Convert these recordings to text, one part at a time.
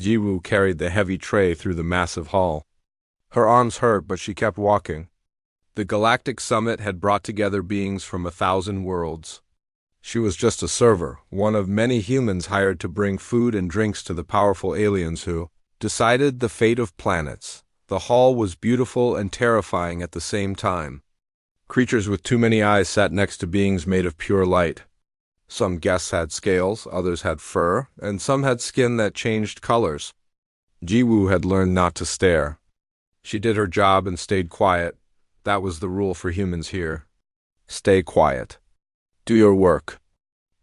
Jiwoo carried the heavy tray through the massive hall. Her arms hurt, but she kept walking. The Galactic Summit had brought together beings from 1,000 worlds. She was just a server, one of many humans hired to bring food and drinks to the powerful aliens who decided the fate of planets. The hall was beautiful and terrifying at the same time. Creatures with too many eyes sat next to beings made of pure light. Some guests had scales, others had fur, and some had skin that changed colors. Jiwoo had learned not to stare. She did her job and stayed quiet. That was the rule for humans here. Stay quiet. Do your work.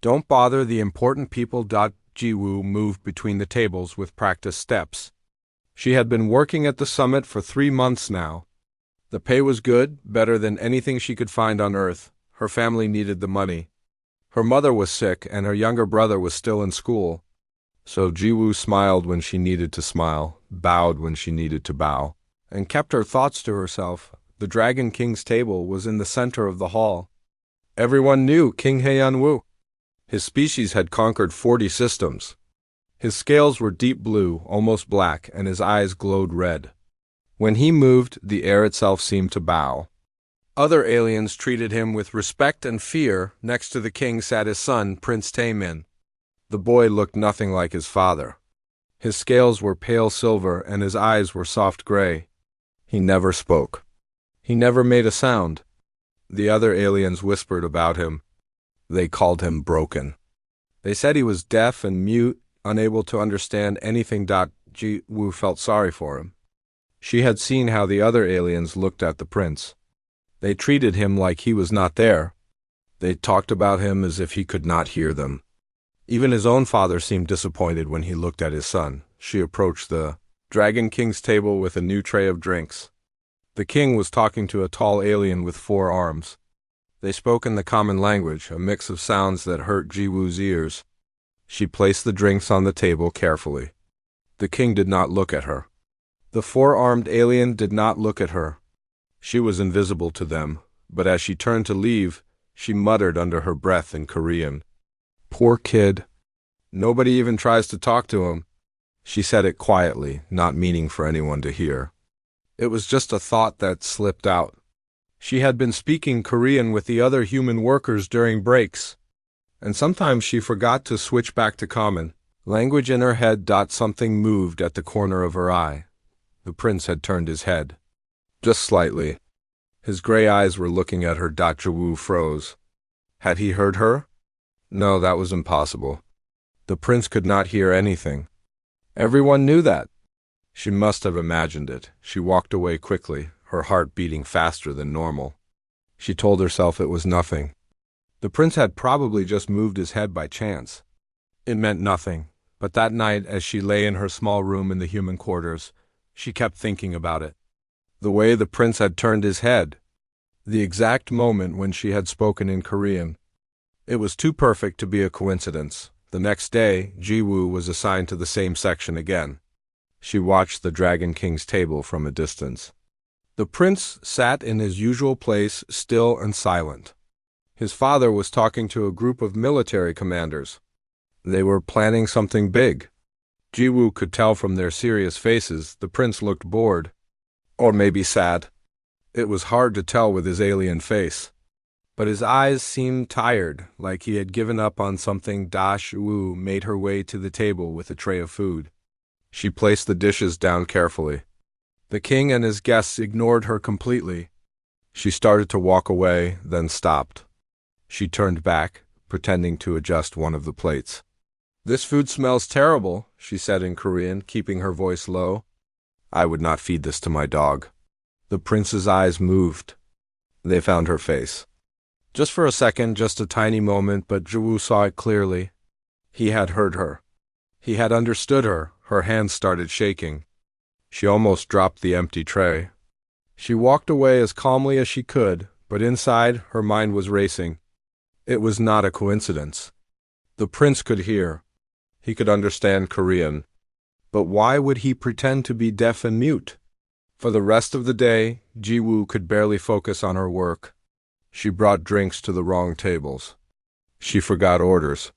Don't bother the important people. Jiwoo moved between the tables with practice steps. She had been working at the summit for 3 months now. The pay was good, better than anything she could find on Earth. Her family needed the money. Her mother was sick and her younger brother was still in school. So Jiwoo smiled when she needed to smile, bowed when she needed to bow, and kept her thoughts to herself. The Dragon King's table was in the center of the hall. Everyone knew King Heian-woo. His species had conquered 40 systems. His scales were deep blue, almost black, and his eyes glowed red. When he moved, the air itself seemed to bow. Other aliens treated him with respect and fear. Next to the king sat his son, Prince Taemin. The boy looked nothing like his father. His scales were pale silver and his eyes were soft gray. He never spoke. He never made a sound. The other aliens whispered about him. They called him broken. They said he was deaf and mute, unable to understand anything. Jiwoo felt sorry for him. She had seen how the other aliens looked at the prince. They treated him like he was not there. They talked about him as if he could not hear them. Even his own father seemed disappointed when he looked at his son. She approached the Dragon King's table with a new tray of drinks. The king was talking to a tall alien with 4 arms. They spoke in the common language, a mix of sounds that hurt Jiwoo's ears. She placed the drinks on the table carefully. The king did not look at her. The 4-armed alien did not look at her. She was invisible to them, but as she turned to leave, she muttered under her breath in Korean. Poor kid. Nobody even tries to talk to him. She said it quietly, not meaning for anyone to hear. It was just a thought that slipped out. She had been speaking Korean with the other human workers during breaks, and sometimes she forgot to switch back to common language in her head. Something moved at the corner of her eye. The prince had turned his head. Just slightly. His gray eyes were looking at her. Jiwoo froze. Had he heard her? No, that was impossible. The prince could not hear anything. Everyone knew that. She must have imagined it. She walked away quickly, her heart beating faster than normal. She told herself it was nothing. The prince had probably just moved his head by chance. It meant nothing, but that night as she lay in her small room in the human quarters, she kept thinking about it. The way the prince had turned his head. The exact moment when she had spoken in Korean. It was too perfect to be a coincidence. The next day, Jiwoo was assigned to the same section again. She watched the Dragon King's table from a distance. The prince sat in his usual place, still and silent. His father was talking to a group of military commanders. They were planning something big. Jiwoo could tell from their serious faces the prince looked bored. Or maybe sad. It was hard to tell with his alien face. But his eyes seemed tired, like he had given up on something. Jiwoo made her way to the table with a tray of food. She placed the dishes down carefully. The king and his guests ignored her completely. She started to walk away, then stopped. She turned back, pretending to adjust one of the plates. This food smells terrible, she said in Korean, keeping her voice low. I would not feed this to my dog. The prince's eyes moved. They found her face. Just for a second, just a tiny moment, but Jiwoo saw it clearly. He had heard her. He had understood her. Her hands started shaking. She almost dropped the empty tray. She walked away as calmly as she could, but inside, her mind was racing. It was not a coincidence. The prince could hear. He could understand Korean. But why would he pretend to be deaf and mute? For the rest of the day, Jiwoo could barely focus on her work. She brought drinks to the wrong tables. She forgot orders.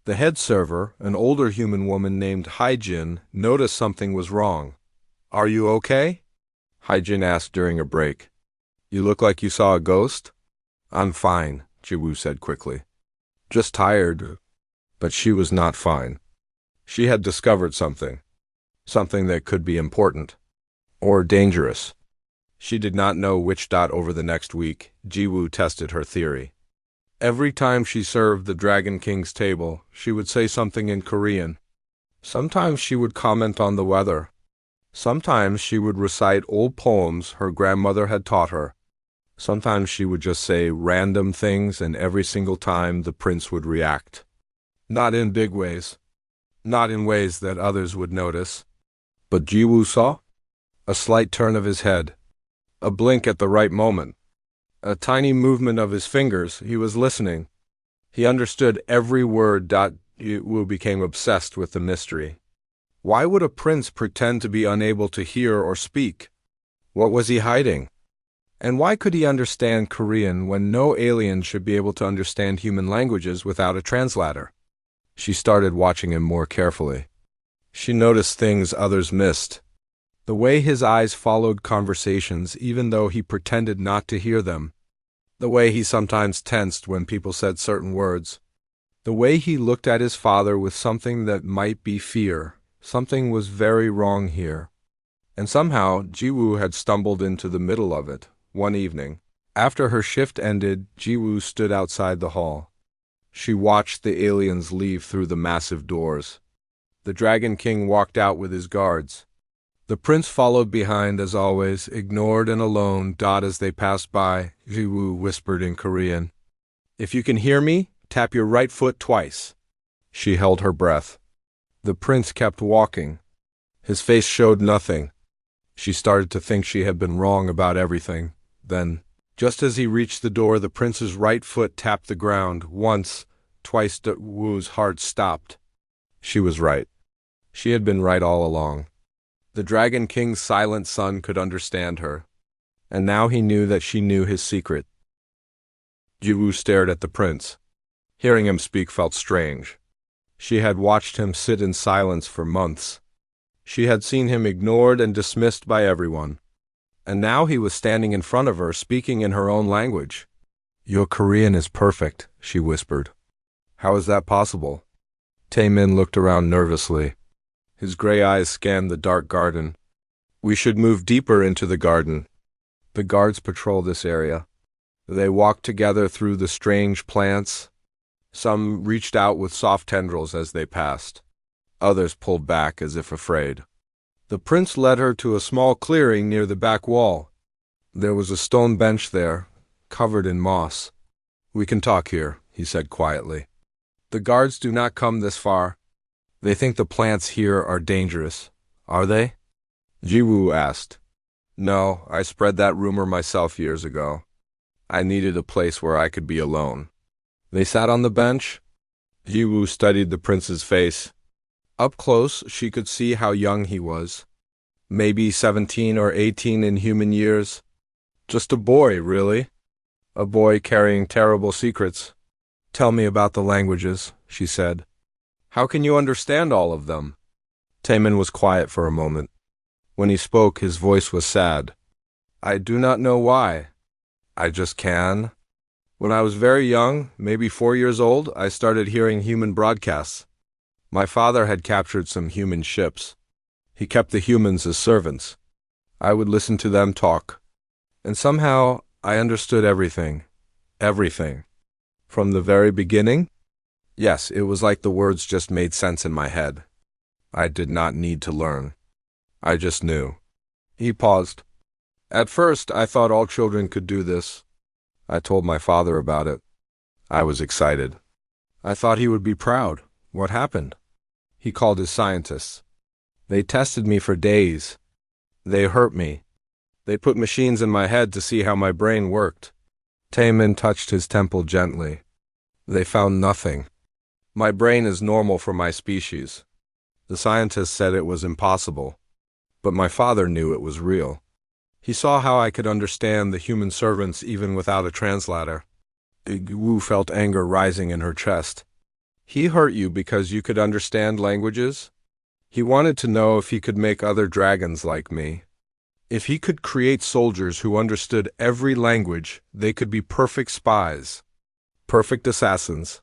The head server, an older human woman named Hyjin, noticed something was wrong. "Are you okay?" Hyjin asked during a break. "You look like you saw a ghost?" "I'm fine," Jiwoo said quickly. "Just tired." But she was not fine. She had discovered something. Something that could be important. Or dangerous. She did not know which. Over the next week, Jiwoo tested her theory. Every time she served the Dragon King's table, she would say something in Korean. Sometimes she would comment on the weather. Sometimes she would recite old poems her grandmother had taught her. Sometimes she would just say random things, and every single time the prince would react. Not in big ways. Not in ways that others would notice. But Jiwoo saw a slight turn of his head, a blink at the right moment, a tiny movement of his fingers. He was listening. He understood every word. Jiwoo became obsessed with the mystery. Why would a prince pretend to be unable to hear or speak? What was he hiding? And why could he understand Korean when no alien should be able to understand human languages without a translator? She started watching him more carefully. She noticed things others missed. The way his eyes followed conversations even though he pretended not to hear them. The way he sometimes tensed when people said certain words. The way he looked at his father with something that might be fear. Something was very wrong here. And somehow, Jiwoo had stumbled into the middle of it, one evening. After her shift ended, Jiwoo stood outside the hall. She watched the aliens leave through the massive doors. The Dragon King walked out with his guards. The prince followed behind as always, ignored and alone. As they passed by, Jiwoo whispered in Korean, "If you can hear me, tap your right foot twice." She held her breath. The prince kept walking. His face showed nothing. She started to think she had been wrong about everything. Then, just as he reached the door, the prince's right foot tapped the ground. Once, twice. Woo's heart stopped. She was right. She had been right all along. The Dragon King's silent son could understand her. And now he knew that she knew his secret. Jiwoo stared at the prince. Hearing him speak felt strange. She had watched him sit in silence for months. She had seen him ignored and dismissed by everyone. And now he was standing in front of her, speaking in her own language. "Your Korean is perfect," she whispered. "How is that possible?" Taemin looked around nervously. His gray eyes scanned the dark garden. "We should move deeper into the garden. The guards patrol this area." They walked together through the strange plants. Some reached out with soft tendrils as they passed. Others pulled back as if afraid. The prince led her to a small clearing near the back wall. There was a stone bench there, covered in moss. "We can talk here," he said quietly. "The guards do not come this far. They think the plants here are dangerous. Are they?" Jiwoo asked. "No, I spread that rumor myself years ago. I needed a place where I could be alone." They sat on the bench. Jiwoo studied the prince's face. Up close, she could see how young he was. Maybe 17 or 18 in human years. Just a boy, really. A boy carrying terrible secrets. "Tell me about the languages," she said. "How can you understand all of them?" Taemin was quiet for a moment. When he spoke, his voice was sad. "I do not know why. I just can. When I was very young, maybe 4 years old, I started hearing human broadcasts. My father had captured some human ships. He kept the humans as servants. I would listen to them talk. And somehow, I understood everything. Everything. From the very beginning? Yes, it was like the words just made sense in my head. I did not need to learn. I just knew." He paused. "At first, I thought all children could do this. I told my father about it. I was excited. I thought he would be proud. What happened? He called his scientists. They tested me for days. They hurt me. They put machines in my head to see how my brain worked." Taemin touched his temple gently. "They found nothing. My brain is normal for my species. The scientists said it was impossible. But my father knew it was real. He saw how I could understand the human servants even without a translator." Wu felt anger rising in her chest. He hurt you because you could understand languages? He wanted to know if he could make other dragons like me. If he could create soldiers who understood every language, they could be perfect spies, perfect assassins.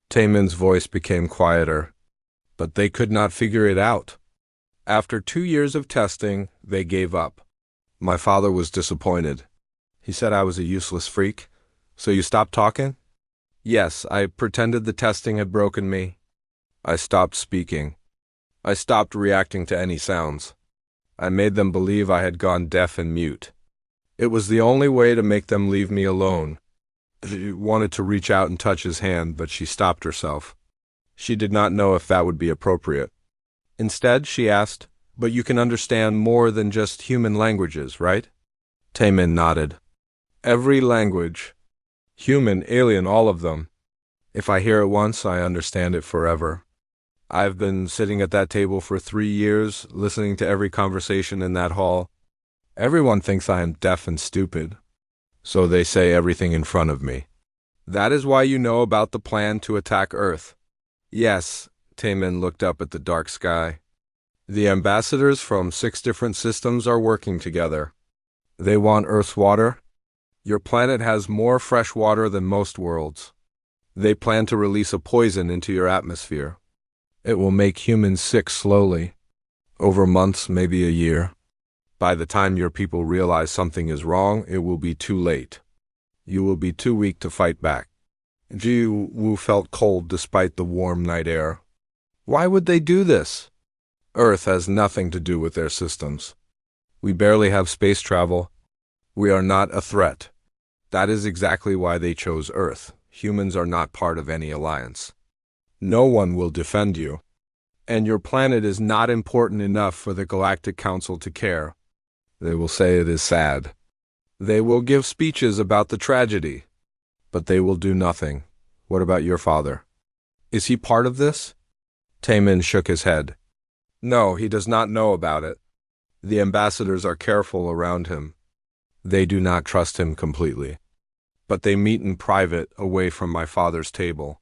Taemin's voice became quieter, but they could not figure it out. After 2 years of testing, they gave up. My father was disappointed. He said I was a useless freak. So you stopped talking? Yes, I pretended the testing had broken me. I stopped speaking. I stopped reacting to any sounds. I made them believe I had gone deaf and mute. It was the only way to make them leave me alone. She wanted to reach out and touch his hand, but she stopped herself. She did not know if that would be appropriate. Instead, she asked, "But you can understand more than just human languages, right?" Taemin nodded. Every language. Human, alien, all of them. If I hear it once, I understand it forever. I've been sitting at that table for 3 years, listening to every conversation in that hall. Everyone thinks I am deaf and stupid, so they say everything in front of me. That is why you know about the plan to attack Earth. Yes, Taemin looked up at the dark sky. The ambassadors from 6 different systems are working together. They want Earth's water. Your planet has more fresh water than most worlds. They plan to release a poison into your atmosphere. It will make humans sick slowly, over months, maybe a year. By the time your people realize something is wrong, it will be too late. You will be too weak to fight back. Ji Woo felt cold despite the warm night air. Why would they do this? Earth has nothing to do with their systems. We barely have space travel. We are not a threat. That is exactly why they chose Earth. Humans are not part of any alliance. No one will defend you. And your planet is not important enough for the Galactic Council to care. They will say it is sad. They will give speeches about the tragedy. But they will do nothing. What about your father? Is he part of this? Taemin shook his head. No, he does not know about it. The ambassadors are careful around him. They do not trust him completely. But they meet in private, away from my father's table.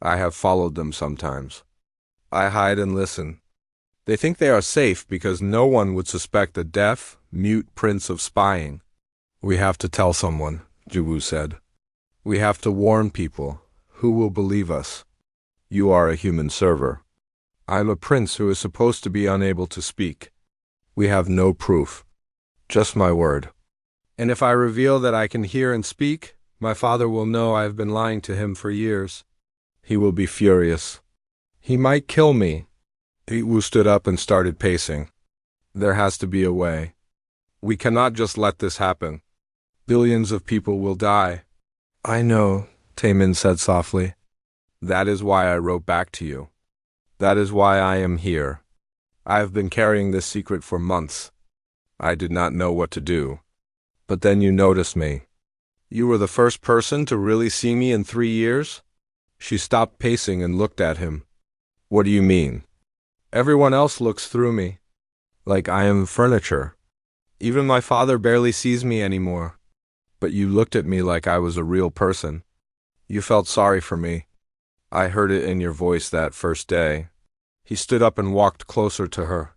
I have followed them sometimes. I hide and listen. They think they are safe because no one would suspect a deaf, mute prince of spying. We have to tell someone, Jiwoo said. We have to warn people. Who will believe us? You are a human server. I'm a prince who is supposed to be unable to speak. We have no proof. Just my word. And if I reveal that I can hear and speak, my father will know I have been lying to him for years. He will be furious. He might kill me. Jiwoo stood up and started pacing. There has to be a way. We cannot just let this happen. Billions of people will die. I know, Taemin said softly. That is why I wrote back to you. That is why I am here. I have been carrying this secret for months. I did not know what to do. But then you noticed me. You were the first person to really see me in 3 years? She stopped pacing and looked at him. What do you mean? Everyone else looks through me, like I am furniture. Even my father barely sees me anymore. But you looked at me like I was a real person. You felt sorry for me. I heard it in your voice that first day. He stood up and walked closer to her.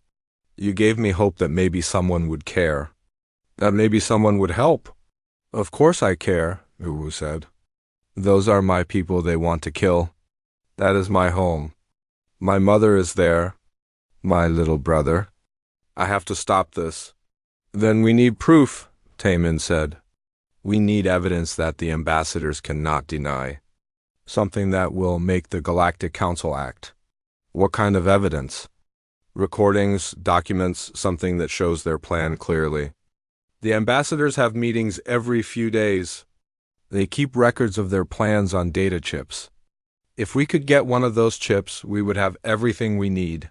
You gave me hope that maybe someone would care. That maybe someone would help. Of course I care, Uwu said. Those are my people they want to kill. That is my home. My mother is there. My little brother. I have to stop this. Then we need proof, Taemin said. We need evidence that the ambassadors cannot deny. Something that will make the Galactic Council act. What kind of evidence? Recordings, documents, something that shows their plan clearly. The ambassadors have meetings every few days. They keep records of their plans on data chips. If we could get one of those chips, we would have everything we need.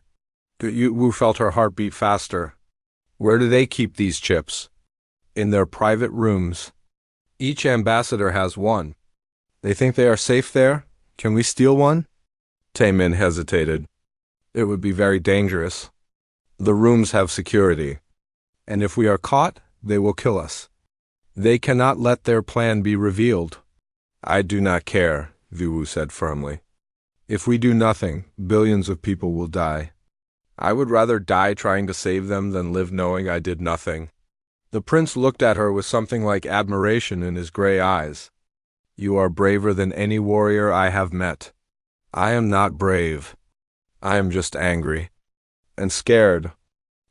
Wu felt her heart beat faster. Where do they keep these chips? In their private rooms. Each ambassador has one. They think they are safe there? Can we steal one? Taemin hesitated. It would be very dangerous. The rooms have security. And if we are caught, they will kill us. They cannot let their plan be revealed. I do not care, Viwu said firmly. If we do nothing, billions of people will die. I would rather die trying to save them than live knowing I did nothing. The prince looked at her with something like admiration in his gray eyes. You are braver than any warrior I have met. I am not brave. I am just angry. And scared.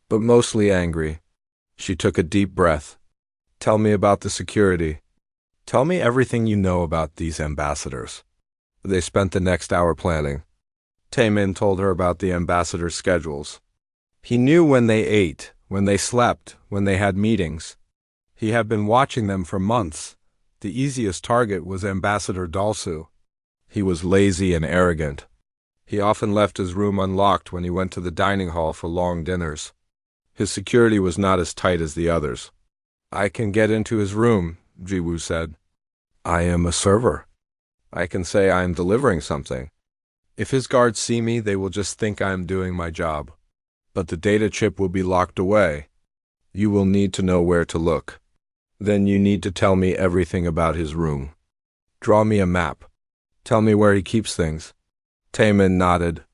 But mostly angry. She took a deep breath. Tell me about the security. Tell me everything you know about these ambassadors. They spent the next hour planning. Taemin told her about the ambassadors' schedules. He knew when they ate, when they slept, when they had meetings. He had been watching them for months. The easiest target was Ambassador Dalsu. He was lazy and arrogant. He often left his room unlocked when he went to the dining hall for long dinners. His security was not as tight as the others. I can get into his room, Jiwoo said. I am a server. I can say I am delivering something. If his guards see me, they will just think I am doing my job. But the data chip will be locked away. You will need to know where to look. Then you need to tell me everything about his room. Draw me a map. Tell me where he keeps things. Taemin nodded.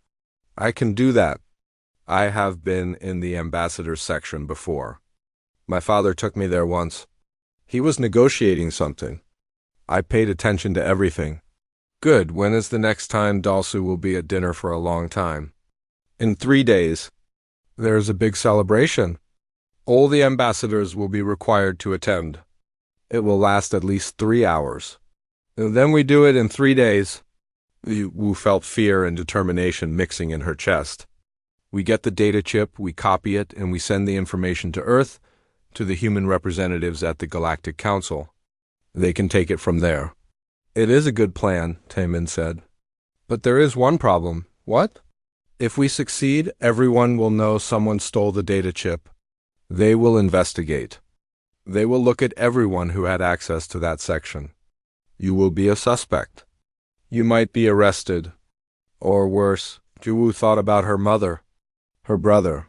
I can do that. I have been in the ambassador's section before. My father took me there once. He was negotiating something. I paid attention to everything. Good. When is the next time Dalsu will be at dinner for a long time? In 3 days. There's a big celebration. All the ambassadors will be required to attend. It will last at least 3 hours. And then we do it in 3 days. Wu felt fear and determination mixing in her chest. We get the data chip, we copy it, and we send the information to Earth, to the human representatives at the Galactic Council. They can take it from there. It is a good plan, Taemin said. But there is one problem. What? If we succeed, everyone will know someone stole the data chip. They will investigate. They will look at everyone who had access to that section. You will be a suspect. You might be arrested. Or worse, Jiwoo thought about her mother, her brother,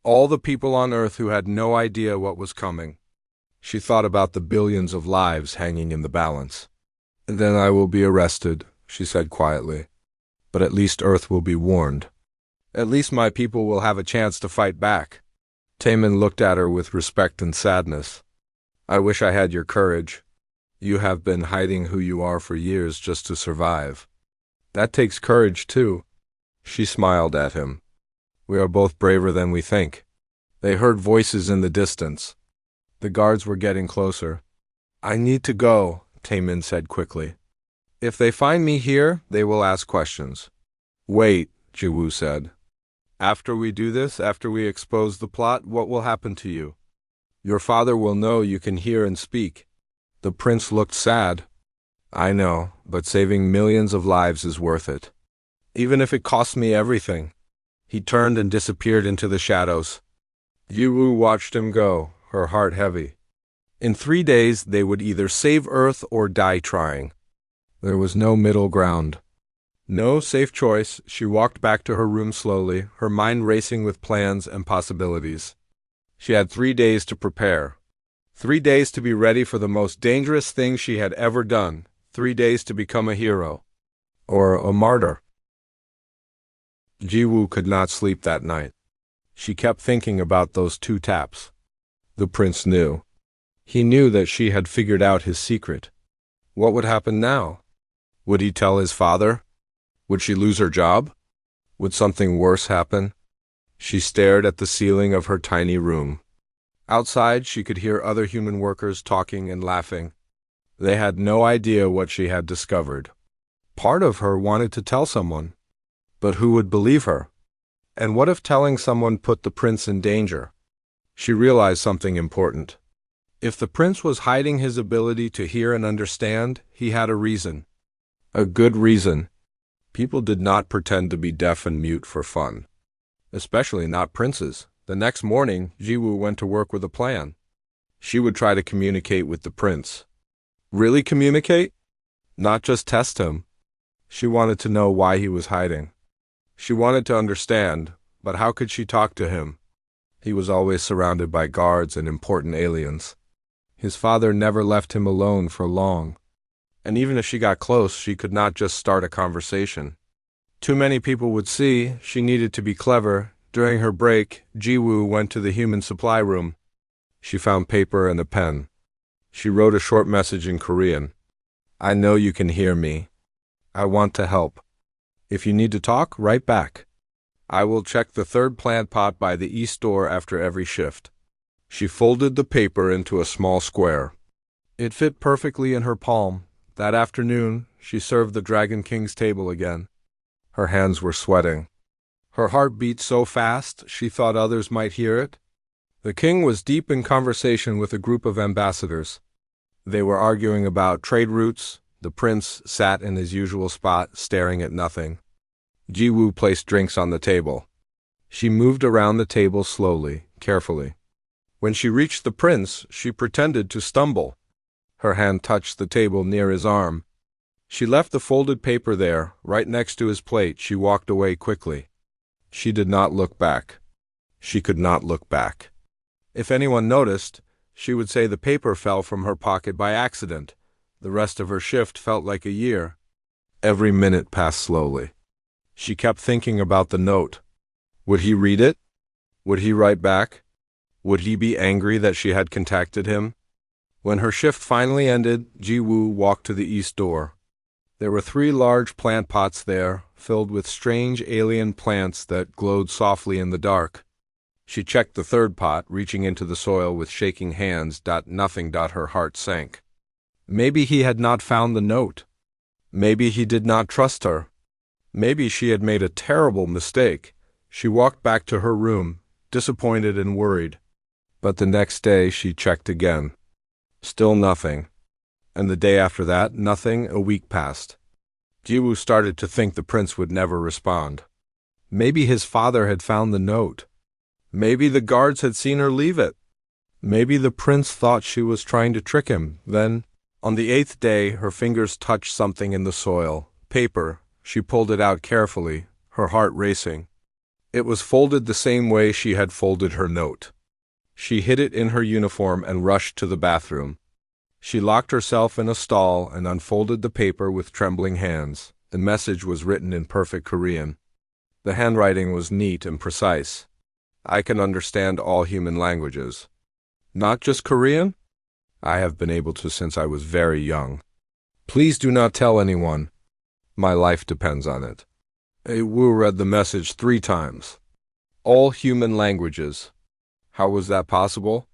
all the people on Earth who had no idea what was coming. She thought about the billions of lives hanging in the balance. Then I will be arrested, she said quietly. But at least Earth will be warned. At least my people will have a chance to fight back. Taemin looked at her with respect and sadness. I wish I had your courage. You have been hiding who you are for years just to survive. That takes courage, too. She smiled at him. We are both braver than we think. They heard voices in the distance. The guards were getting closer. I need to go, Taemin said quickly. If they find me here, they will ask questions. Wait, Jiwoo said. After we do this, after we expose the plot, what will happen to you? Your father will know you can hear and speak. The prince looked sad. I know, but saving millions of lives is worth it. Even if it costs me everything. He turned and disappeared into the shadows. Jiwoo watched him go, her heart heavy. In 3 days, they would either save Earth or die trying. There was no middle ground. No safe choice. She walked back to her room slowly, her mind racing with plans and possibilities. She had 3 days to prepare. 3 days to be ready for the most dangerous thing she had ever done. 3 days to become a hero. Or a martyr. Jiwoo could not sleep that night. She kept thinking about those 2 taps. The prince knew. He knew that she had figured out his secret. What would happen now? Would he tell his father? Would she lose her job? Would something worse happen? She stared at the ceiling of her tiny room. Outside, she could hear other human workers talking and laughing. They had no idea what she had discovered. Part of her wanted to tell someone. But who would believe her? And what if telling someone put the prince in danger? She realized something important. If the prince was hiding his ability to hear and understand, he had a reason. A good reason. People did not pretend to be deaf and mute for fun. Especially not princes. The next morning, Jiwoo went to work with a plan. She would try to communicate with the prince. Really communicate? Not just test him. She wanted to know why he was hiding. She wanted to understand, but how could she talk to him? He was always surrounded by guards and important aliens. His father never left him alone for long. And even if she got close, she could not just start a conversation. Too many people would see. She needed to be clever. During her break, Ji-woo went to the human supply room. She found paper and a pen. She wrote a short message in Korean. I know you can hear me. I want to help. If you need to talk, write back. I will check the third plant pot by the east door after every shift. She folded the paper into a small square. It fit perfectly in her palm. That afternoon, she served the Dragon King's table again. Her hands were sweating. Her heart beat so fast, she thought others might hear it. The king was deep in conversation with a group of ambassadors. They were arguing about trade routes. The prince sat in his usual spot, staring at nothing. Ji-woo placed drinks on the table. She moved around the table slowly, carefully. When she reached the prince, she pretended to stumble. Her hand touched the table near his arm. She left the folded paper there, right next to his plate. She walked away quickly. She did not look back. She could not look back. If anyone noticed, she would say the paper fell from her pocket by accident. The rest of her shift felt like a year. Every minute passed slowly. She kept thinking about the note. Would he read it? Would he write back? Would he be angry that she had contacted him? When her shift finally ended, Ji-woo walked to the east door. There were 3 large plant pots there, filled with strange alien plants that glowed softly in the dark. She checked the third pot, reaching into the soil with shaking hands. Nothing. Her heart sank. Maybe he had not found the note. Maybe he did not trust her. Maybe she had made a terrible mistake. She walked back to her room, disappointed and worried. But the next day she checked again. Still nothing. And the day after that, nothing. A week passed. Ji-woo started to think the prince would never respond. Maybe his father had found the note. Maybe the guards had seen her leave it. Maybe the prince thought she was trying to trick him. Then, on the 8th day, her fingers touched something in the soil. Paper. She pulled it out carefully, her heart racing. It was folded the same way she had folded her note. She hid it in her uniform and rushed to the bathroom. She locked herself in a stall and unfolded the paper with trembling hands. The message was written in perfect Korean. The handwriting was neat and precise. I can understand all human languages. Not just Korean? I have been able to since I was very young. Please do not tell anyone. My life depends on it. Wu read the message 3 times. All human languages. How was that possible?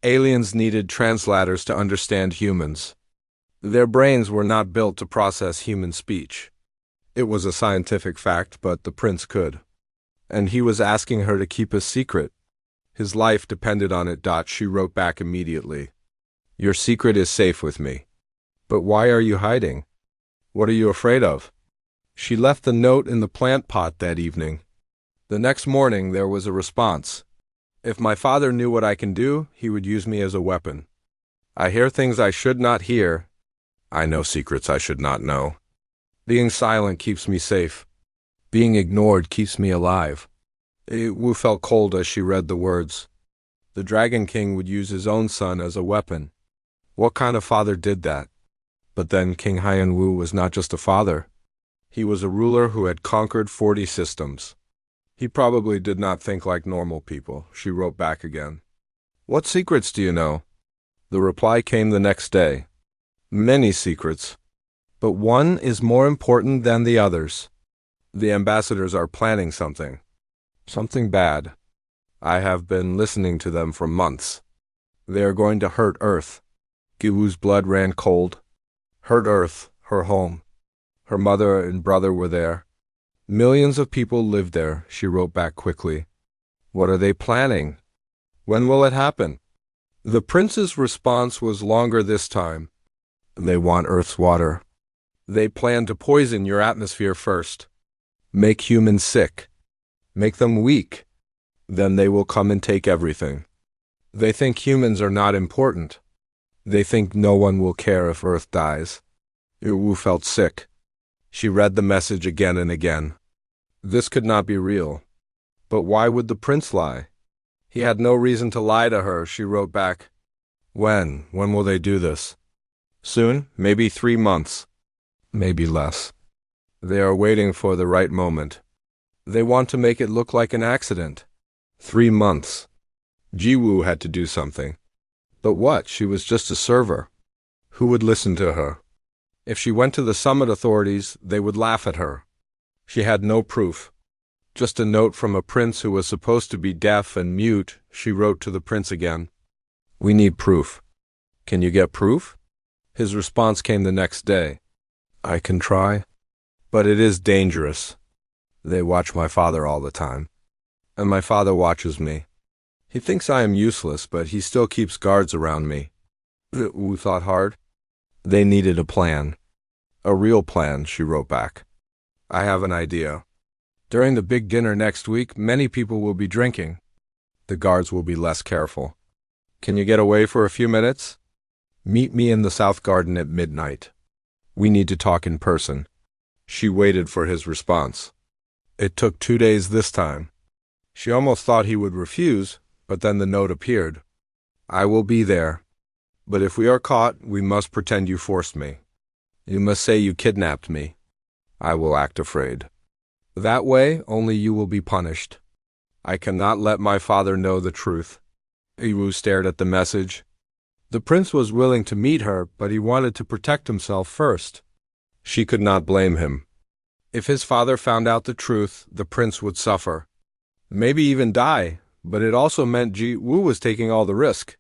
Aliens needed translators to understand humans. Their brains were not built to process human speech. It was a scientific fact, but the prince could. And he was asking her to keep a secret. His life depended on it. She wrote back immediately. Your secret is safe with me. But why are you hiding? What are you afraid of? She left the note in the plant pot that evening. The next morning there was a response. If my father knew what I can do, he would use me as a weapon. I hear things I should not hear. I know secrets I should not know. Being silent keeps me safe. Being ignored keeps me alive. Wu felt cold as she read the words. The Dragon King would use his own son as a weapon. What kind of father did that? But then King Hyun-woo was not just a father. He was a ruler who had conquered 40 systems. He probably did not think like normal people. She wrote back again. What secrets do you know? The reply came the next day. Many secrets. But one is more important than the others. The ambassadors are planning something. Something bad. I have been listening to them for months. They are going to hurt Earth. Gi-woo's blood ran cold. Hurt Earth, her home. Her mother and brother were there. Millions of people lived there, she wrote back quickly. What are they planning? When will it happen? The prince's response was longer this time. They want Earth's water. They plan to poison your atmosphere first. Make humans sick. Make them weak. Then they will come and take everything. They think humans are not important. They think no one will care if Earth dies. Wu felt sick. She read the message again and again. This could not be real. But why would the prince lie? He had no reason to lie to her, she wrote back. When? When will they do this? Soon? Maybe 3 months. Maybe less. They are waiting for the right moment. They want to make it look like an accident. 3 months. Jiwoo had to do something. But what? She was just a server. Who would listen to her? If she went to the summit authorities, they would laugh at her. She had no proof. Just a note from a prince who was supposed to be deaf and mute. She wrote to the prince again. We need proof. Can you get proof? His response came the next day. I can try, but it is dangerous. They watch my father all the time, and my father watches me. He thinks I am useless, but he still keeps guards around me. Wu thought hard. They needed a plan. A real plan, she wrote back. I have an idea. During the big dinner next week, many people will be drinking. The guards will be less careful. Can you get away for a few minutes? Meet me in the South Garden at midnight. We need to talk in person. She waited for his response. It took 2 days this time. She almost thought he would refuse, but then the note appeared. I will be there. But if we are caught, we must pretend you forced me. You must say you kidnapped me. I will act afraid. That way, only you will be punished. I cannot let my father know the truth. Iwu stared at the message. The prince was willing to meet her, but he wanted to protect himself first. She could not blame him. If his father found out the truth, the prince would suffer. Maybe even die, but it also meant Ji Wu was taking all the risk.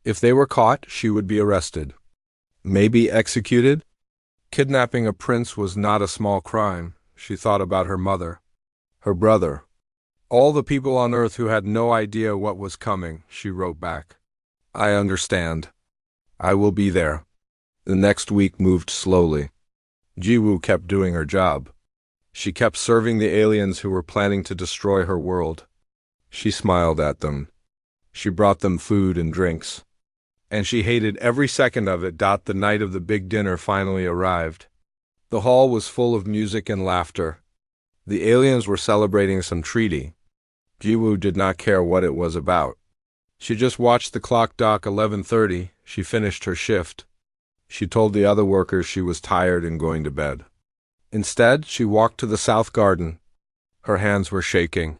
If they were caught, she would be arrested. Maybe executed? Kidnapping a prince was not a small crime. She thought about her mother, her brother, all the people on Earth who had no idea what was coming. She wrote back. I understand. I will be there. The next week moved slowly. Jiwoo kept doing her job. She kept serving the aliens who were planning to destroy her world. She smiled at them. She brought them food and drinks. And she hated every second of it. The night of the big dinner finally arrived. The hall was full of music and laughter. The aliens were celebrating some treaty. Jiwoo did not care what it was about. She just watched the clock. 11:30. She finished her shift. She told the other workers she was tired and going to bed. Instead, she walked to the South Garden. Her hands were shaking.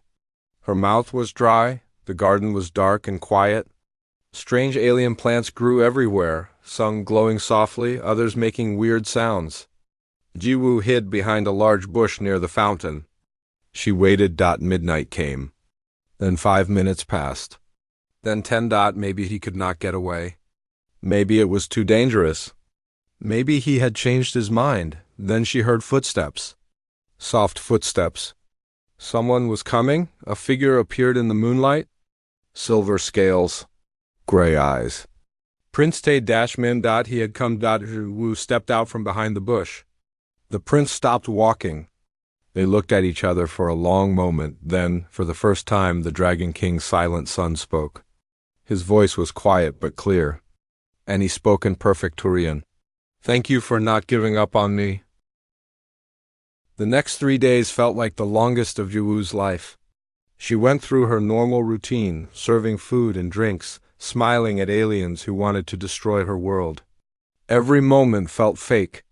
Her mouth was dry. The garden was dark and quiet. Strange alien plants grew everywhere, some glowing softly, others making weird sounds. Jiwoo hid behind a large bush near the fountain. She waited. Midnight came. Then 5 minutes passed. Then 10. Maybe he could not get away. Maybe it was too dangerous. Maybe he had changed his mind. Then she heard footsteps. Soft footsteps. Someone was coming. A figure appeared in the moonlight. Silver scales. Gray eyes. Prince Tae-min. He had come. Wu stepped out from behind the bush. The prince stopped walking. They looked at each other for a long moment. Then, for the first time, the Dragon King's silent son spoke. His voice was quiet but clear, and he spoke in perfect Korean. Thank you for not giving up on me. The next 3 days felt like the longest of Jiwoo's life. She went through her normal routine, serving food and drinks, smiling at aliens who wanted to destroy her world. Every moment felt fake.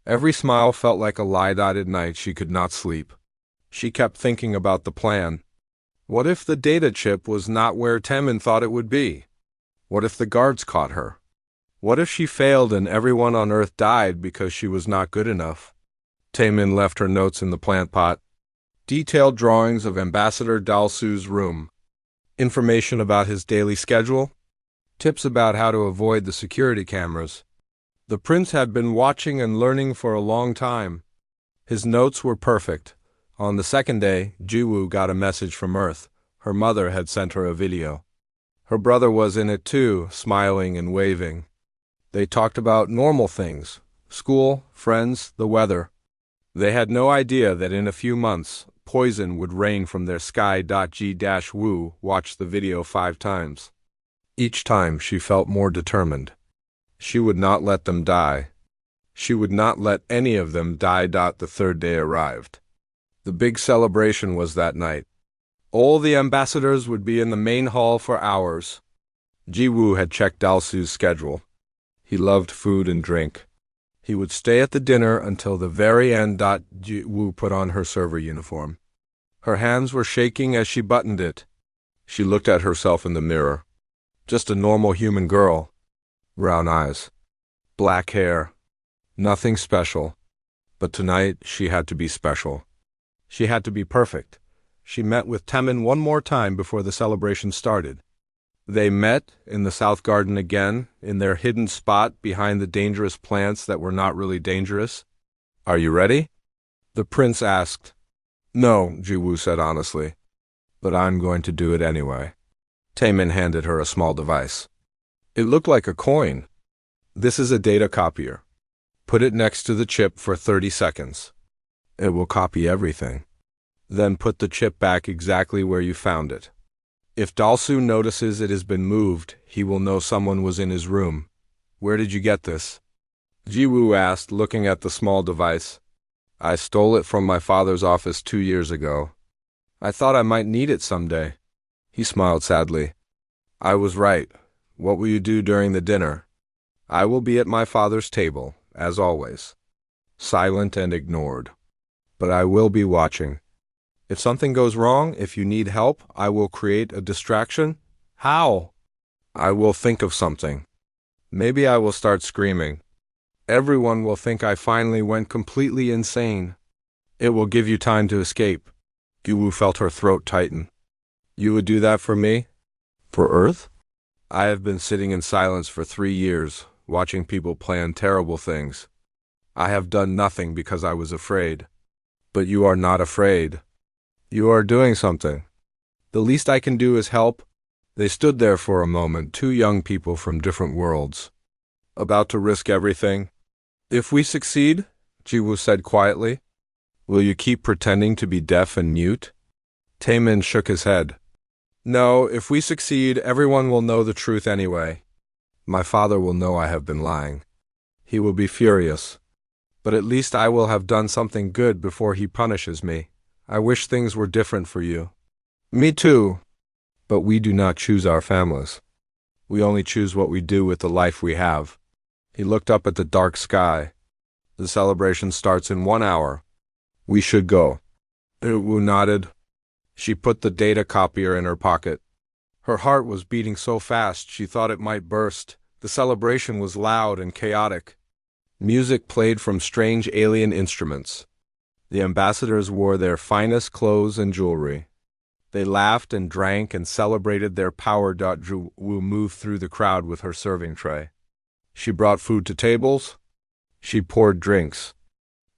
Every smile felt like a lie. At night she could not sleep. She kept thinking about the plan. What if the data chip was not where Taemin thought it would be? What if the guards caught her? What if she failed and everyone on Earth died because she was not good enough? Taemin left her notes in the plant pot. Detailed drawings of Ambassador Dalsu's room. Information about his daily schedule. Tips about how to avoid the security cameras. The prince had been watching and learning for a long time. His notes were perfect. On the second day, Jiwoo got a message from Earth. Her mother had sent her a video. Her brother was in it too, smiling and waving. They talked about normal things: school, friends, the weather. They had no idea that in a few months, poison would rain from their sky. G-Woo watched the video 5 times. Each time she felt more determined. She would not let them die. She would not let any of them die. The third day arrived. The big celebration was that night. All the ambassadors would be in the main hall for hours. Jiwoo had checked Dalsu's schedule. He loved food and drink. He would stay at the dinner until the very end. Ji Woo put on her server uniform. Her hands were shaking as she buttoned it. She looked at herself in the mirror. Just a normal human girl. Brown eyes. Black hair. Nothing special. But tonight she had to be special. She had to be perfect. She met with Taemin one more time before the celebration started. They met in the South Garden again, in their hidden spot behind the dangerous plants that were not really dangerous. "Are you ready?" the prince asked. "No," Ji Woo said honestly. "But I'm going to do it anyway." Taemin handed her a small device. It looked like a coin. "This is a data copier. Put it next to the chip for 30 seconds. It will copy everything. Then put the chip back exactly where you found it. If Dalsu notices it has been moved, he will know someone was in his room. Where did you get this?" Ji Woo asked, looking at the small device. "I stole it from my father's office 2 years ago. I thought I might need it someday." He smiled sadly. "I was right. What will you do during the dinner?" "I will be at my father's table, as always. Silent and ignored. But I will be watching. If something goes wrong, if you need help, I will create a distraction." "How?" "I will think of something. Maybe I will start screaming. Everyone will think I finally went completely insane. It will give you time to escape." Ji Woo felt her throat tighten. "You would do that for me? For Earth?" "I have been sitting in silence for 3 years, watching people plan terrible things. I have done nothing because I was afraid. But you are not afraid. You are doing something. The least I can do is help." They stood there for a moment, 2 young people from different worlds, about to risk everything. "If we succeed," Ji Woo said quietly, "will you keep pretending to be deaf and mute?" Taemin shook his head. "No, if we succeed, everyone will know the truth anyway. My father will know I have been lying. He will be furious. But at least I will have done something good before he punishes me. I wish things were different for you." "Me too. But we do not choose our families. We only choose what we do with the life we have." He looked up at the dark sky. "The celebration starts in 1 hour. We should go." Wu nodded. She put the data copier in her pocket. Her heart was beating so fast she thought it might burst. The celebration was loud and chaotic. Music played from strange alien instruments. The ambassadors wore their finest clothes and jewelry. They laughed and drank and celebrated their power. Ji Woo moved through the crowd with her serving tray. She brought food to tables. She poured drinks.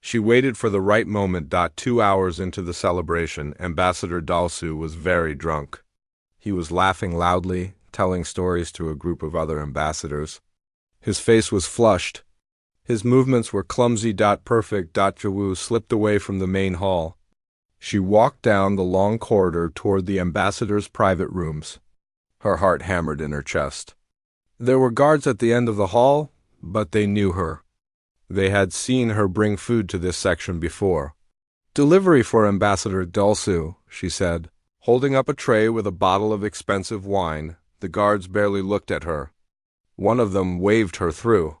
She waited for the right moment. 2 hours into the celebration, Ambassador Dalsu was very drunk. He was laughing loudly, telling stories to a group of other ambassadors. His face was flushed. His movements were clumsy. Perfect. Ji Woo slipped away from the main hall. She walked down the long corridor toward the ambassadors' private rooms. Her heart hammered in her chest. There were guards at the end of the hall, but they knew her. They had seen her bring food to this section before. "Delivery for Ambassador Dalsu," she said, holding up a tray with a bottle of expensive wine. The guards barely looked at her. One of them waved her through.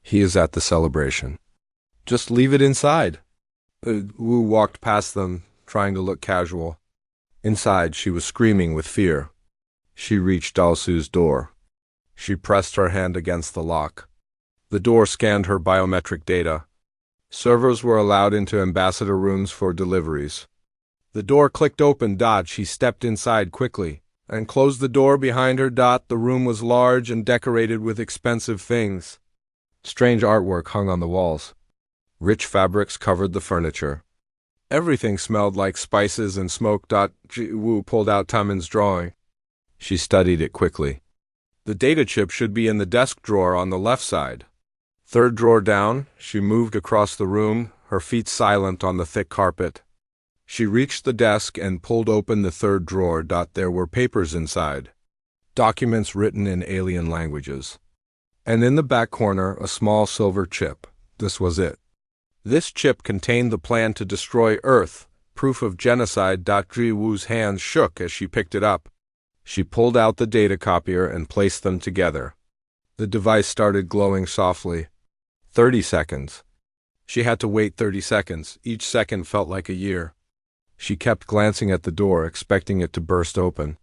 "He is at the celebration. Just leave it inside." Wu walked past them, trying to look casual. Inside, she was screaming with fear. She reached Dalsu's door. She pressed her hand against the lock. The door scanned her biometric data. Servers were allowed into ambassador rooms for deliveries. The door clicked open. She stepped inside quickly and closed the door behind her. The room was large and decorated with expensive things. Strange artwork hung on the walls. Rich fabrics covered the furniture. Everything smelled like spices and smoke. Ji Woo pulled out Taemin's drawing. She studied it quickly. The data chip should be in the desk drawer on the left side. 3rd drawer down, she moved across the room, her feet silent on the thick carpet. She reached the desk and pulled open the 3rd drawer. There were papers inside. Documents written in alien languages. And in the back corner, a small silver chip. This was it. This chip contained the plan to destroy Earth, proof of genocide. Ji Woo's hands shook as she picked it up. She pulled out the data copier and placed them together. The device started glowing softly. 30 seconds. She had to wait 30 seconds. Each second felt like a year. She kept glancing at the door, expecting it to burst open.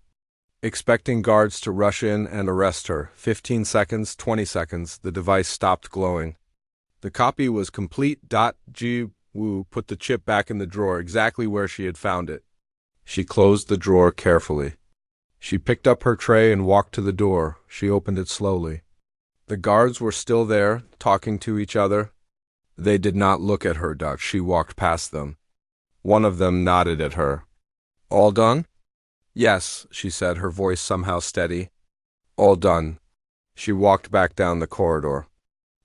Expecting guards to rush in and arrest her. 15 seconds, 20 seconds, the device stopped glowing. The copy was complete. Ji Woo put the chip back in the drawer, exactly where she had found it. She closed the drawer carefully. She picked up her tray and walked to the door. She opened it slowly. The guards were still there, talking to each other. They did not look at her. She walked past them. One of them nodded at her. "All done?" "Yes," she said, her voice somehow steady. "All done." She walked back down the corridor.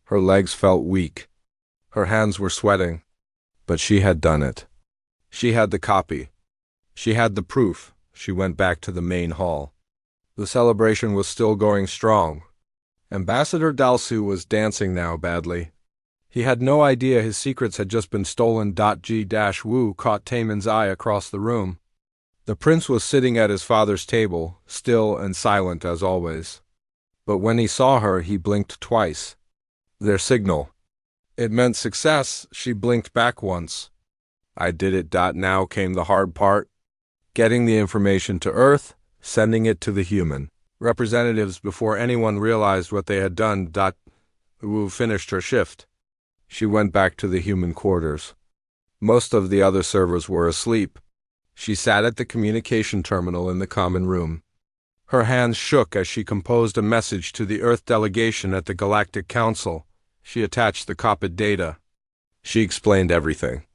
Her legs felt weak. Her hands were sweating. But she had done it. She had the copy. She had the proof. She went back to the main hall. The celebration was still going strong. Ambassador Dalsu was dancing now badly. He had no idea his secrets had just been stolen. Ji-Woo caught Taemin's eye across the room. The prince was sitting at his father's table, still and silent as always. But when he saw her, he blinked twice. Their signal. It meant success. She blinked back once. "I did it." Now came the hard part. Getting the information to Earth, sending it to the human representatives before anyone realized what they had done. Wu finished her shift. She went back to the human quarters. Most of the other servers were asleep. She sat at the communication terminal in the common room. Her hands shook as she composed a message to the Earth delegation at the Galactic Council. She attached the copied data. She explained everything.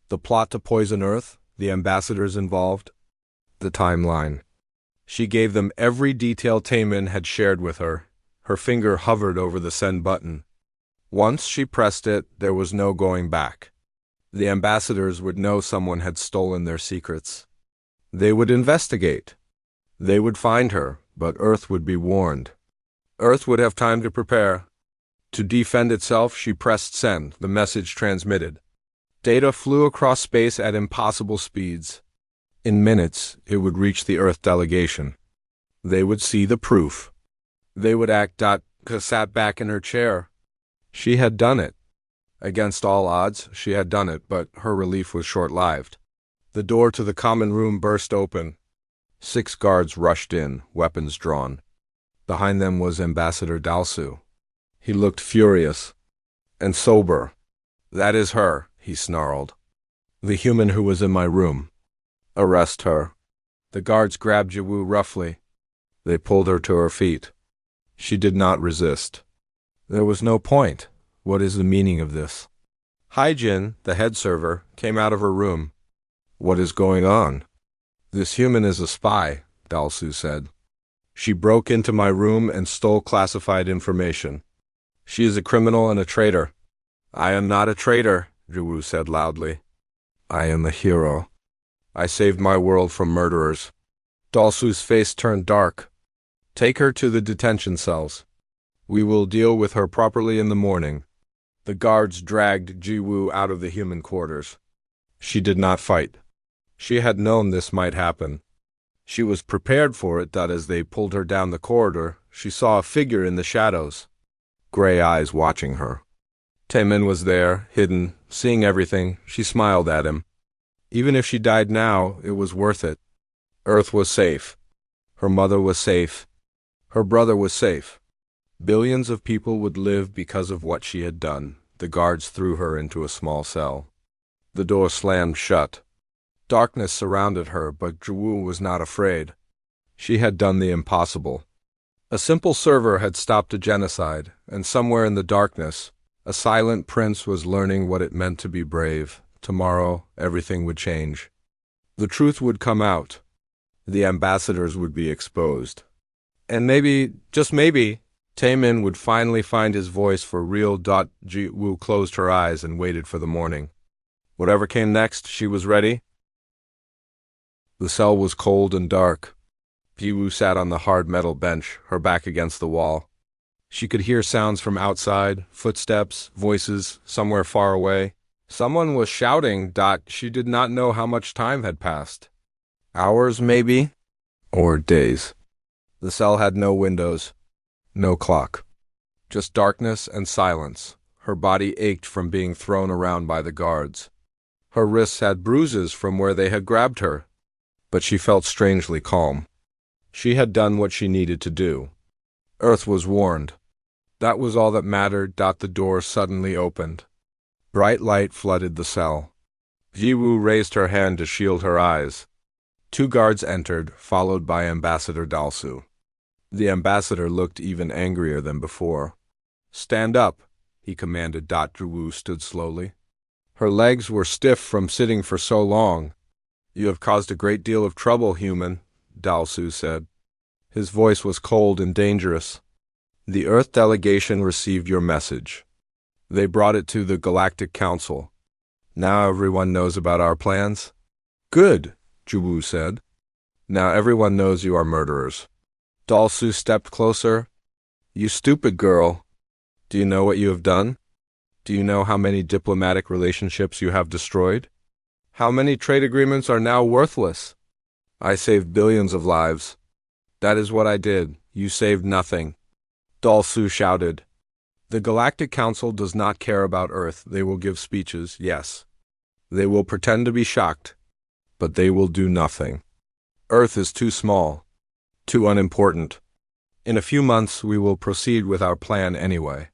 The plot to poison Earth, the ambassadors involved, the timeline. She gave them every detail Taemin had shared with her. Her finger hovered over the send button. Once she pressed it, there was no going back. The ambassadors would know someone had stolen their secrets. They would investigate. They would find her, but Earth would be warned. Earth would have time to prepare. To defend itself, she pressed send. The message transmitted. Data flew across space at impossible speeds. In minutes, it would reach the Earth delegation. They would see the proof. They would act. Ka sat back in her chair. She had done it. Against all odds, she had done it, but her relief was short-lived. The door to the common room burst open. 6 guards rushed in, weapons drawn. Behind them was Ambassador Dalsu. He looked furious and sober. "That is her," he snarled. "The human who was in my room. Arrest her." The guards grabbed Jiwoo roughly. They pulled her to her feet. She did not resist. There was no point. What is the meaning of this? Haijin, the head server, came out of her room. "What is going on?" "This human is a spy," Dalsu said. "She broke into my room and stole classified information. She is a criminal and a traitor." "I am not a traitor," Jiwoo said loudly. "I am a hero. I saved my world from murderers." Dalsu's face turned dark. "Take her to the detention cells. We will deal with her properly in the morning." The guards dragged Jiwoo out of the human quarters. She did not fight. She had known this might happen. She was prepared for it. As they pulled her down the corridor, she saw a figure in the shadows. Gray eyes watching her. Taemin was there, hidden, seeing everything. She smiled at him. Even if she died now, it was worth it. Earth was safe. Her mother was safe. Her brother was safe. Billions of people would live because of what she had done. The guards threw her into a small cell. The door slammed shut. Darkness surrounded her, but Jiwoo was not afraid. She had done the impossible. A simple server had stopped a genocide, and somewhere in the darkness, a silent prince was learning what it meant to be brave. Tomorrow, everything would change. The truth would come out. The ambassadors would be exposed. And maybe, just maybe, Taemin would finally find his voice for real. Ji-Woo closed her eyes and waited for the morning. Whatever came next, she was ready. The cell was cold and dark. Ji-Woo sat on the hard metal bench, her back against the wall. She could hear sounds from outside, footsteps, voices, somewhere far away. Someone was shouting. She did not know how much time had passed. Hours, maybe? Or days. The cell had no windows. No clock. Just darkness and silence. Her body ached from being thrown around by the guards. Her wrists had bruises from where they had grabbed her, but she felt strangely calm. She had done what she needed to do. Earth was warned. That was all that mattered. The door suddenly opened. Bright light flooded the cell. Jiwoo raised her hand to shield her eyes. 2 guards entered, followed by Ambassador Dalsu. The ambassador looked even angrier than before. "Stand up," he commanded. Jiwoo stood slowly. Her legs were stiff from sitting for so long. "You have caused a great deal of trouble, human," Dalsu said. His voice was cold and dangerous. "The Earth delegation received your message. They brought it to the Galactic Council. Now everyone knows about our plans." "Good," Jiwoo said. "Now everyone knows you are murderers." Dalsu stepped closer. "You stupid girl. Do you know what you have done? Do you know how many diplomatic relationships you have destroyed? How many trade agreements are now worthless? I saved billions of lives. That is what I did. You saved nothing." Dalsu shouted. "The Galactic Council does not care about Earth. They will give speeches, yes. They will pretend to be shocked, but they will do nothing. Earth is too small, too unimportant. In a few months we will proceed with our plan anyway."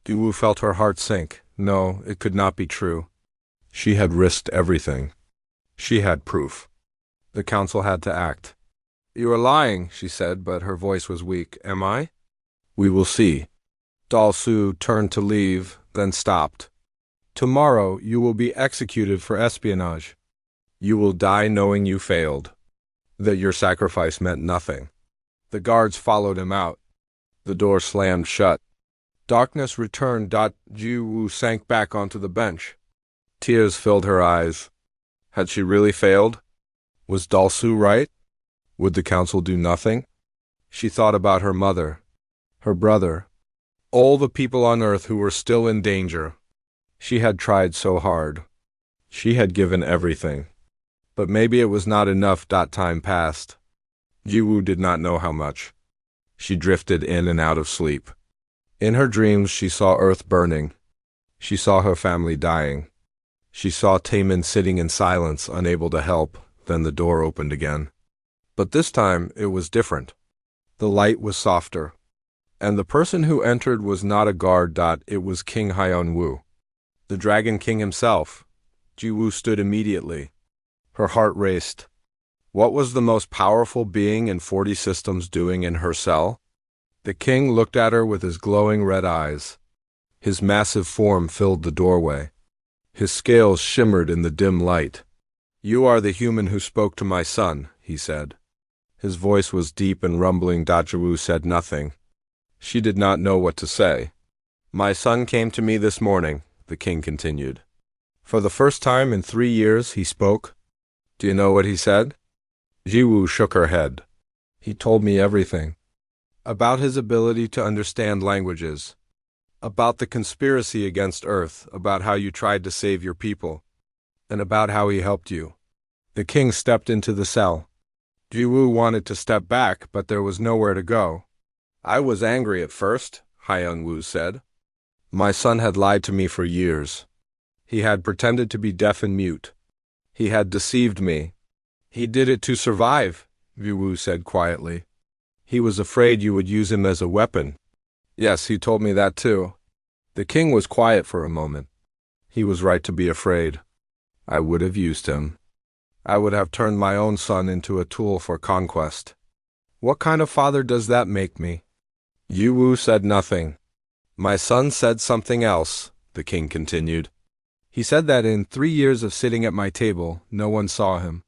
Jiwoo felt her heart sink. No, it could not be true. She had risked everything. She had proof. The council had to act. "You are lying," she said, but her voice was weak. "Am I?" "We will see." Dalsu turned to leave, then stopped. "Tomorrow you will be executed for espionage. You will die knowing you failed, that your sacrifice meant nothing." The guards followed him out. The door slammed shut. Darkness returned. Jiwoo sank back onto the bench. Tears filled her eyes. Had she really failed? Was Dalsu right? Would the council do nothing? She thought about her mother, her brother, all the people on Earth who were still in danger. She had tried so hard. She had given everything. But maybe it was not enough. Time passed. Jiwoo did not know how much. She drifted in and out of sleep. In her dreams she saw Earth burning. She saw her family dying. She saw Taemin sitting in silence, unable to help. Then the door opened again. But this time it was different. The light was softer. And the person who entered was not a guard. It was King Hyun-woo, the Dragon King himself. Jiwoo stood immediately. Her heart raced. What was the most powerful being in 40 systems doing in her cell? The king looked at her with his glowing red eyes. His massive form filled the doorway. His scales shimmered in the dim light. "You are the human who spoke to my son," he said. His voice was deep and rumbling. Jiwoo said nothing. She did not know what to say. "My son came to me this morning," the king continued. "For the first time in 3 years he spoke. Do you know what he said?" Jiwoo shook her head. "He told me everything. About his ability to understand languages. About the conspiracy against Earth. About how you tried to save your people. And about how he helped you." The king stepped into the cell. Jiwoo wanted to step back, but there was nowhere to go. "I was angry at first," Hyun-woo said. "My son had lied to me for years. He had pretended to be deaf and mute. He had deceived me. He did it to survive," Jiwoo said quietly. "He was afraid you would use him as a weapon." "Yes, he told me that too." The king was quiet for a moment. He was right to be afraid. "I would have used him. I would have turned my own son into a tool for conquest. What kind of father does that make me?" Jiwoo said nothing. "My son said something else," the king continued. "He said that in 3 years of sitting at my table, no one saw him.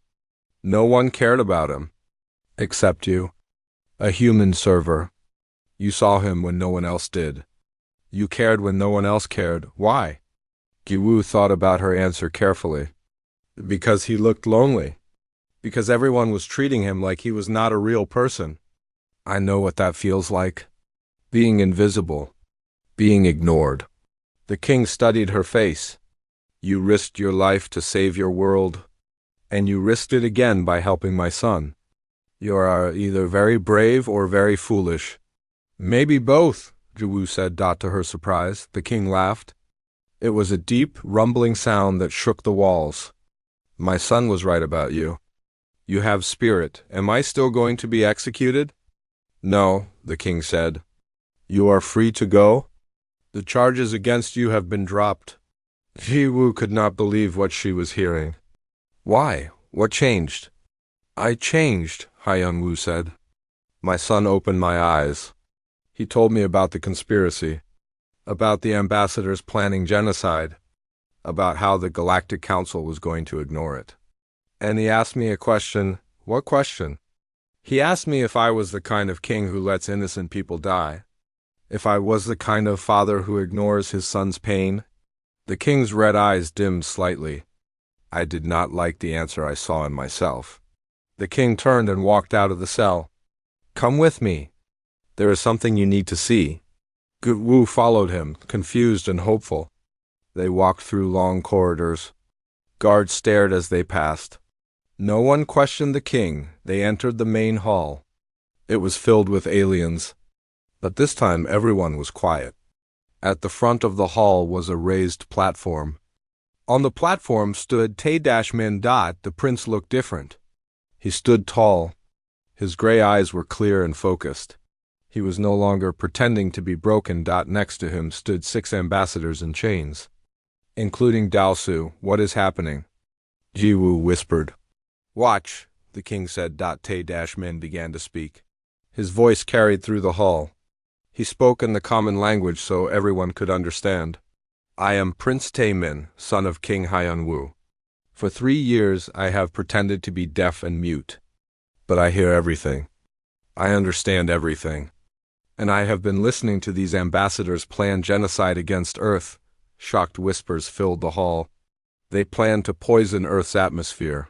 No one cared about him. Except you. A human server. You saw him when no one else did. You cared when no one else cared. Why?" Jiwoo thought about her answer carefully. "Because he looked lonely. Because everyone was treating him like he was not a real person. I know what that feels like. Being invisible. Being ignored." The king studied her face. "You risked your life to save your world, and you risked it again by helping my son. You are either very brave or very foolish." "Maybe both," Jiwoo said. To her surprise, the king laughed. It was a deep, rumbling sound that shook the walls. My son was right about you. You have spirit. Am I still going to be executed? No, the king said. You are free to go. The charges against you have been dropped. Ji-woo could not believe what she was hearing. Why? What changed? I changed, Hyun-woo said. My son opened my eyes. He told me about the conspiracy, about the ambassadors planning genocide, about how the Galactic Council was going to ignore it. And he asked me a question. What question? He asked me if I was the kind of king who lets innocent people die, if I was the kind of father who ignores his son's pain. The king's red eyes dimmed slightly. I did not like the answer I saw in myself. The king turned and walked out of the cell. Come with me. There is something you need to see. Gu-woo followed him, confused and hopeful. They walked through long corridors. Guards stared as they passed. No one questioned the king. They entered the main hall. It was filled with aliens. But this time everyone was quiet. At the front of the hall was a raised platform. On the platform stood Tae-min. The prince looked different. He stood tall. His gray eyes were clear and focused. He was no longer pretending to be broken. Next to him stood 6 ambassadors in chains, including Dao-su. What is happening? Ji-woo whispered. Watch, the king said. Tae-min began to speak. His voice carried through the hall. He spoke in the common language so everyone could understand. I am Prince Tae-min, son of King Hyun-woo. For 3 years I have pretended to be deaf and mute. But I hear everything. I understand everything. And I have been listening to these ambassadors plan genocide against Earth. Shocked whispers filled the hall. They plan to poison Earth's atmosphere,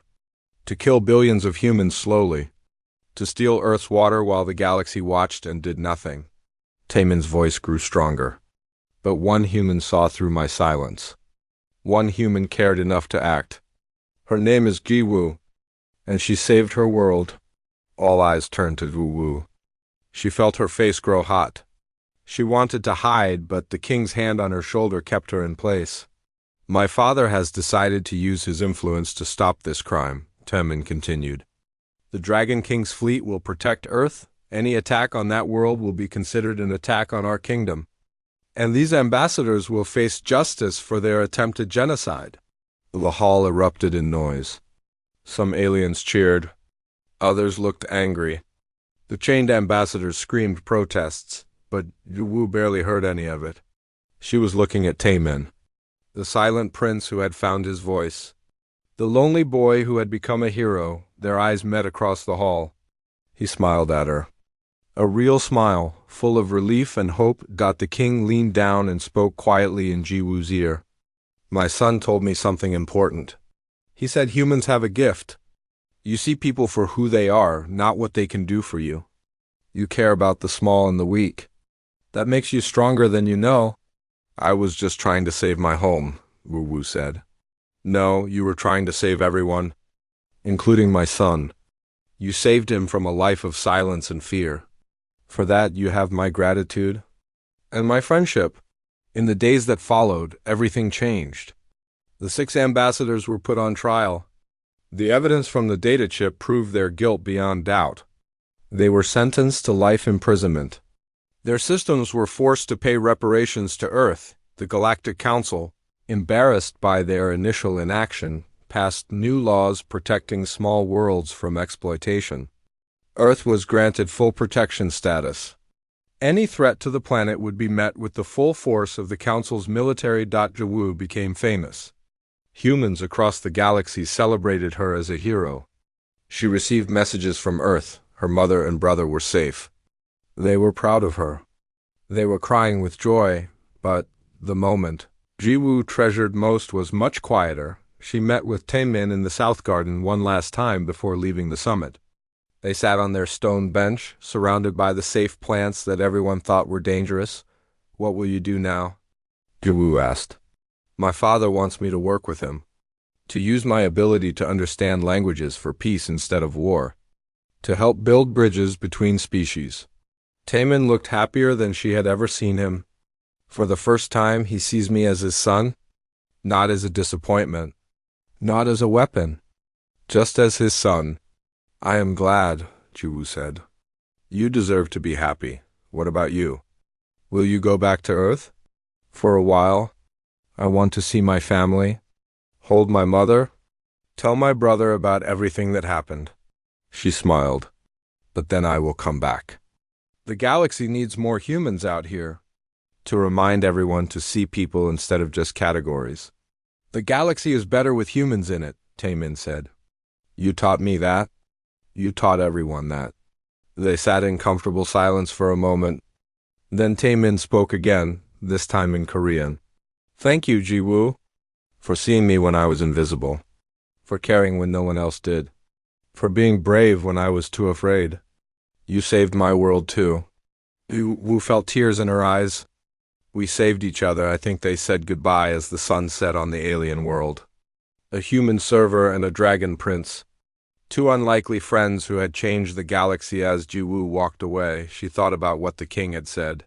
to kill billions of humans slowly, to steal Earth's water while the galaxy watched and did nothing. Taemin's voice grew stronger. But one human saw through my silence. One human cared enough to act. Her name is Ji-woo, and she saved her world. All eyes turned to Woo-woo. She felt her face grow hot. She wanted to hide, but the king's hand on her shoulder kept her in place. My father has decided to use his influence to stop this crime, Tae-min continued. The Dragon King's fleet will protect Earth. Any attack on that world will be considered an attack on our kingdom. And these ambassadors will face justice for their attempted genocide. The hall erupted in noise. Some aliens cheered. Others looked angry. The chained ambassadors screamed protests, but Ji-woo barely heard any of it. She was looking at Tae-min, the silent prince who had found his voice. The lonely boy who had become a hero. Their eyes met across the hall. He smiled at her. A real smile, full of relief and hope. The king leaned down and spoke quietly in Ji-woo's ear. My son told me something important. He said humans have a gift. You see people for who they are, not what they can do for you. You care about the small and the weak. That makes you stronger than you know. I was just trying to save my home, Woo-woo said. No, you were trying to save everyone, including my son. You saved him from a life of silence and fear. For that you have my gratitude and my friendship. In the days that followed, everything changed. The 6 ambassadors were put on trial. The evidence from the data chip proved their guilt beyond doubt. They were sentenced to life imprisonment. Their systems were forced to pay reparations to Earth. The Galactic Council, embarrassed by their initial inaction, passed new laws protecting small worlds from exploitation. Earth was granted full protection status. Any threat to the planet would be met with the full force of the Council's military. Ji-woo became famous. Humans across the galaxy celebrated her as a hero. She received messages from Earth. Her mother and brother were safe. They were proud of her. They were crying with joy, but the moment Ji-woo treasured most was much quieter. She met with Tae-min in the South Garden one last time before leaving the summit. They sat on their stone bench, surrounded by the safe plants that everyone thought were dangerous. What will you do now? Ji-woo asked. My father wants me to work with him, to use my ability to understand languages for peace instead of war, to help build bridges between species. Tae-min looked happier than she had ever seen him. For the first time, he sees me as his son. not as a disappointment, not as a weapon, just as his son. I am glad, Jiwoo said. You deserve to be happy. What about you? Will you go back to Earth? For a while. I want to see my family, hold my mother, tell my brother about everything that happened. She smiled. But then I will come back. The galaxy needs more humans out here, to remind everyone to see people instead of just categories. The galaxy is better with humans in it, Taemin said. You taught me that. You taught everyone that. They sat in comfortable silence for a moment. Then Taemin spoke again, this time in Korean. Thank you, Jiwoo, for seeing me when I was invisible, for caring when no one else did, for being brave when I was too afraid. You saved my world too. Jiwoo felt tears in her eyes. We saved each other. I think they said goodbye as the sun set on the alien world. A human server and a dragon prince. Two unlikely friends who had changed the galaxy. As Jiwoo walked away, she thought about what the king had said.